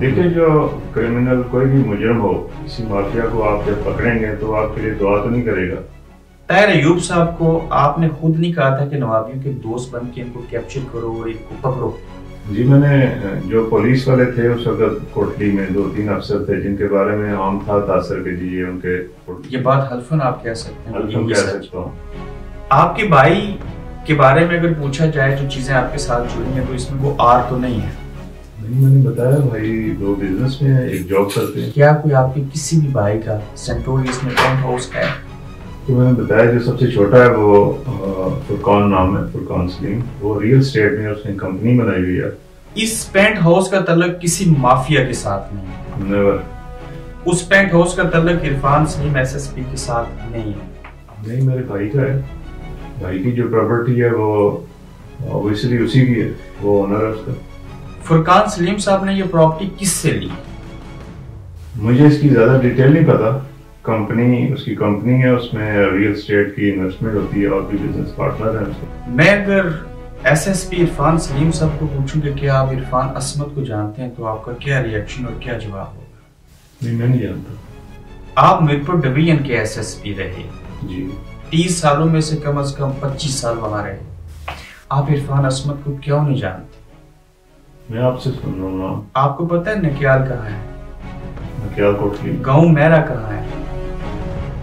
دیکھیں جو کرمنل کوئی بھی مجرم ہو کسی مافیا کو آپ جب پکڑیں گے تو آپ کے لیے دعا تو نہیں کرے گا. طاہر ایوب صاحب کو آپ نے خود نہیں کہا تھا کہ نوابیوں کے دوست بن کے ان کو کیپچر کرو اور ان کو پکڑو؟ جی میں نے جو پولیس والے تھے اس وقت کوٹلی میں 2-3 افسر تھے جن کے بارے میں عام تھا تاثر کے جی ان کے یہ بات حلفاً آپ کہہ سکتے ہیں؟ حلفاً کہہ سکتا ہوں. آپ کے بھائی کے بارے میں اگر پوچھا جائے جو چیزیں آپ کے ساتھ جڑی ہیں تو اس میں کوئی آر تو نہیں ہے؟ نہیں میں نے بتایا بھائی 2 بزنس میں ہیں 1 جاب کرتے ہیں. کیا کوئی آپ کے کسی بھی بھائی کا سینٹوریس میں پینٹ ہاؤس ہے؟ تو میں نے بتایا جو سب سے چھوٹا ہے وہ فرقان نام ہے، فرقان سلیم، وہ ریئل اسٹیٹ میں اس نے کمپنی بنائی ہوئی ہے. اس پینٹ ہاؤس کا تعلق کسی مافیا کے ساتھ نہیں ہے؟ نیور. اس پینٹ ہاؤس کا تعلق عرفان سلیم ایس ایس پی کے ساتھ نہیں ہے؟ نہیں میرے بھائی کا ہے. بھائی کی جو پراپرٹی ہے وہ اوبویسلی اسی کی ہے، وہ اونر ہے اس کا. فرقان سلیم صاحب نے یہ پراپرٹی کس سے لی؟ مجھے اس کی زیادہ ڈیٹیل نہیں پتا. کمپنی اس کی کمپنی ہے، اس میں ریئل اسٹیٹ کی انویسٹمنٹ ہوتی ہے اور بھی بزنس پارٹنر ہیں اس کے. میں اگر ایس ایس پی عرفان سلیم صاحب کو پوچھوں کہ کیا آپ عرفان عصمت کو جانتے ہیں تو آپ کا کیا ری ایکشن اور کیا جواب ہوگا؟ نہیں میں نہیں جانتا. آپ میرپور ڈویژن کے ایس ایس پی رہے جی. 30 سالوں میں سے کم از کم 25 سال وہاں رہے. آپ عرفان عصمت کو کیوں نہیں جانتے؟ میں آپ سے سن رہا ہوں. آپ کو پتہ ہے نکیال کہاں ہے؟ نکیال کوٹلی. گاؤں میرا کہاں ہے؟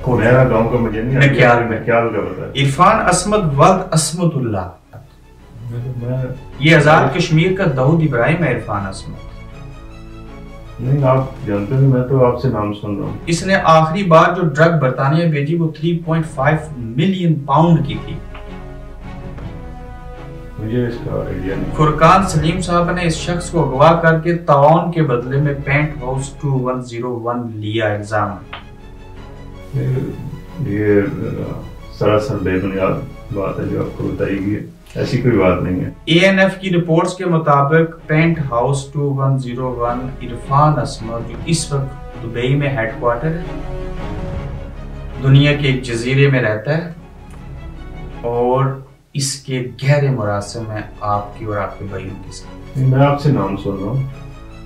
میرا گاؤں کا مجھے نہیں نکیال میں. نکیال کا پتہ ہے. عرفان عصمت ولد عصمت اللہ، یہ آزاد کشمیر کا داؤد ابراہیم ہے. عرفان عصمت نہیں آپ جانتے ہیں، میں تو آپ سے نام سن رہا ہوں. اس نے آخری بار جو ڈرگ برطانیہ بھیجی وہ 3.5 ملین پاؤنڈ کی تھی. مجھے اس کا آئیڈیا نہیں. فرقان سلیم صاحب نے اس شخص کو اغوا کر کے تعاون کے بدلے میں پینٹ ہاؤس 2101 لیا الزام. یہ سراسر بے بنیاد بات ہے جو آپ کو بتائی گئی ہے، ایسی کوئی بات نہیں ہے. اے این ایف کی رپورٹس کے مطابق پینٹ ہاؤس 2101 عرفان عصمت جو اس وقت دبئی میں ہیڈ کوارٹر ہے، دنیا کے ایک جزیرے میں رہتا ہے اور اس کے گہرے مراسم ہیں آپ کی اور آپ کے بھائیوں کے ساتھ. میں آپ سے نام سن رہا ہوں.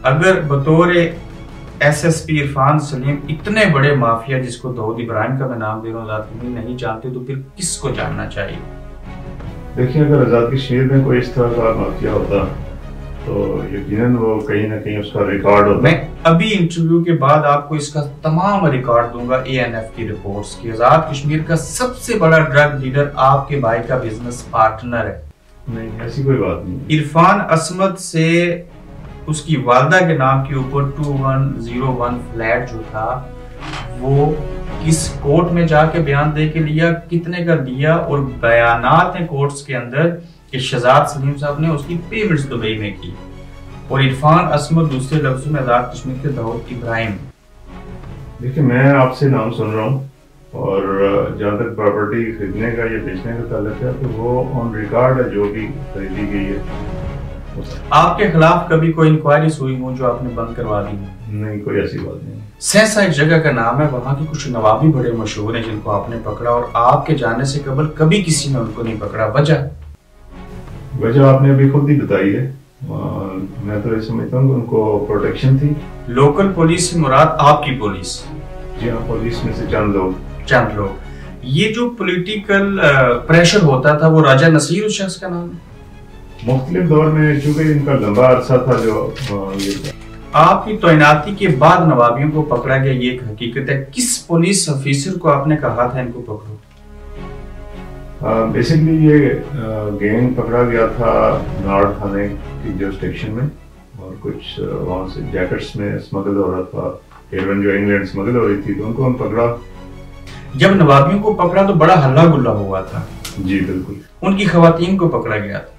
اگر بطور ایس ایس پی عرفان سلیم اتنے بڑے مافیا جس کو داؤد ابراہیم کا میں نام دے رہا ہوں آزاد کشمیر نہیں جانتے تو پھر کس کو جاننا چاہیے؟ دیکھیں اگر آزاد کشمیر میں کوئی اس طرح کا مافیا ہوتا تو یقیناً وہ کہیں نہ کہیں اس کا ریکارڈ ہوتا. میں ابھی انٹرویو کے بعد آپ کو اس کا تمام ریکارڈ دوں گا اے این ایف کی رپورٹس کی. آزاد کشمیر کا سب سے بڑا ڈرگ ڈیلر آپ کے بھائی کا بزنس پارٹنر ہے. نہیں ایسی کوئی بات نہیں. عرفان عصمت سے اس کی والدہ کے نام کے اوپر 2101 فلیٹ جو تھا وہ کس کورٹ میں جا کے بیان دے کے لیا، کتنے کا دیا، اور بیانات ہیں کورٹس کے اندر کہ شہزاد سلیم صاحب نے اس کی پیمنٹس دبئی میں کی. اور عرفان عصمت دوسرے لفظوں میں آزاد کشمیر کے داؤد ابراہیم. دیکھیں میں آپ سے نام سن رہا ہوں اور جہاں تک پراپرٹی خریدنے کا یا بیچنے کا تعلق ہے تو وہ آن ریکارڈ ہے جو بھی خریدی گئی ہے. آپ کے خلاف کبھی کوئی انکوائریز ہوئی ہوں جو آپ نے بند کروا دی؟ نہیں کوئی ایسی بات نہیں. سہسا ایک جگہ کا نام ہے، وہاں کے کچھ نوابی بڑے مشہور ہیں جن کو آپ نے پکڑا اور آپ کے جانے سے قبل کبھی کسی نے ان کو نہیں پکڑا. وجہ آپ نے ابھی خود ہی بتائی ہے. میں تو یہ سمجھتا ہوں کہ ان کو پروٹیکشن تھی. لوکل پولیس سے مراد آپ کی پولیس؟ جی ہاں پولیس میں سے چند لوگ. یہ جو پولیٹیکل پریشر ہوتا تھا وہ راجہ نصیر اس شخص کا نام ہے؟ مختلف دور میں چونکہ ان کا لمبا عرصہ تھا جو آپ کی تعیناتی کے بعد نوابیوں کو پکڑا گیا، یہ ایک حقیقت ہے. کس پولیس افیسر کو آپ نے کہا تھا ان کو پکڑو؟ بیسیکلی یہ گینگ پکڑا گیا تھا نارڈ تھانے کی جورسڈکشن میں اور کچھ وہاں سے جیکٹس میں اسمگل ہو رہا تھا، ہیروئن جو انگلینڈ اسمگل ہو رہی تھی تو ان کو ہم پکڑا. جب نوابیوں کو پکڑا تو بڑا ہلہ گلا ہوا تھا. جی بالکل. ان کی خواتین کو پکڑا گیا تھا.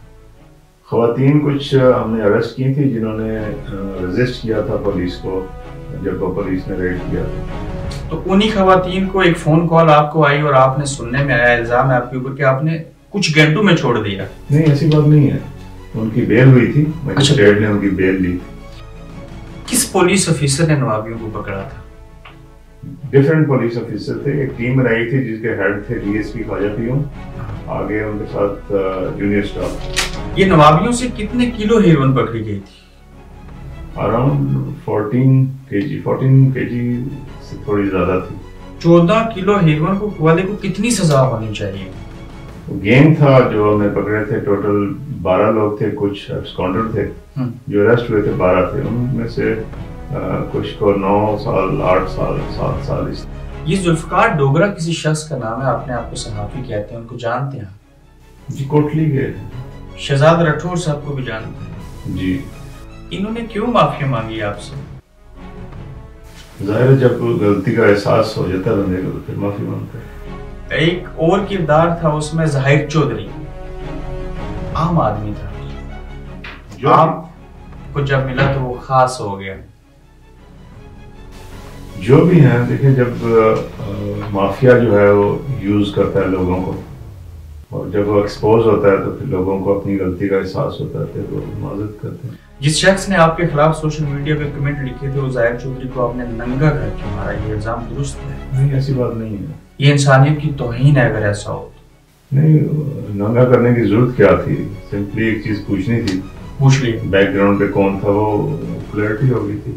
خواتین کچھ ہم نے اریسٹ کی تھی جنہوں نے ریزسٹ کیا تھا پولیس کو جب پولیس نے ریڈ کیا تھا. تو انہی خواتین کو ایک فون کال آپ کو آئی اور آپ نے سننے میں آیا الزام ہے آپ کے اوپر کہ آپ نے کچھ گھنٹوں میں چھوڑ دیا. نہیں ایسی بات نہیں ہے، ان کی بیل ہوئی تھی، مجسٹریٹ نے ان کی بیل لی. کس پولیس افیسر نے نوابیوں کو پکڑا تھا؟ ڈیفرنٹ پولیس افیسر تھے. ایک ٹیم بنائی تھی جس کے ہیڈ تھے ڈی ایس پی خواجہ پیوں، آگے ان کے ساتھ جونیئر سٹاف. یہ نوابیوں سے کتنے کلو ہیروئن پکڑی گئی تھی؟ اراؤنڈ 14 kg سے تھوڑی زیادہ تھی. 14 کلو ہیروئن والے کو کتنی سزا ہونی چاہیے؟ گینگ تھا جو ہم نے پکڑے تھے، ٹوٹل 12 لوگ تھے، کچھ ایبسکانڈر تھے. جو اریسٹ ہوئے تھے 12 تھے، ان میں سے کچھ کو 9 سال 8 سال 7 سال. یہ ذوالفقار ڈوگرا کسی شخص کا نام ہے، آپ نے آپ کو صحافی کہتے ہیں، ان کو جانتے ہیں؟ جی کوٹلی کے. شہزاد راٹھور صاحب کو بھی جانتے ہیں؟ جی. انہوں نے کیوں معافی مانگی آپ سے؟ ظاہر ہے جب غلطی کا احساس ہو جاتا ہے بندے کو تو پھر معافی مانگتا ہے. ایک اور کردار تھا اس میں ظاہر چودھری، عام آدمی تھا، آپ کو جب ملا تو وہ خاص ہو گیا. جو بھی ہیں دیکھیں، جب مافیا جو ہے وہ یوز کرتا ہے لوگوں کو، اور جب وہ ایکسپوز ہوتا ہے تو پھر لوگوں کو اپنی غلطی کا احساس ہوتا ہے، پھر وہ معذرت کرتے ہیں. جس شخص نے آپ کے خلاف سوشل میڈیا پہ کمنٹ لکھے تھے، وہ ظاہر چودھری کو آپ نے ننگا کر کے مارا، یہ الزام درست ہے؟ نہیں، ایسی بات نہیں ہے. یہ انسانیت کی توہین ہے اگر ایسا ہو. نہیں، ننگا کرنے کی ضرورت کیا تھی؟ سمپلی ایک چیز پوچھنی تھی. پوچھ لی. بیک گراؤنڈ پہ کون تھا وہ کلیئرٹی ہو گئی تھی.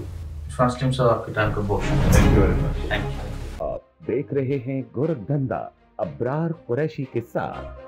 سلیم صاحب آپ کے ٹائم کا بہت شکریہ. Thank you very much. آپ دیکھ رہے ہیں گورکھ دھندا ابرار قریشی کے ساتھ.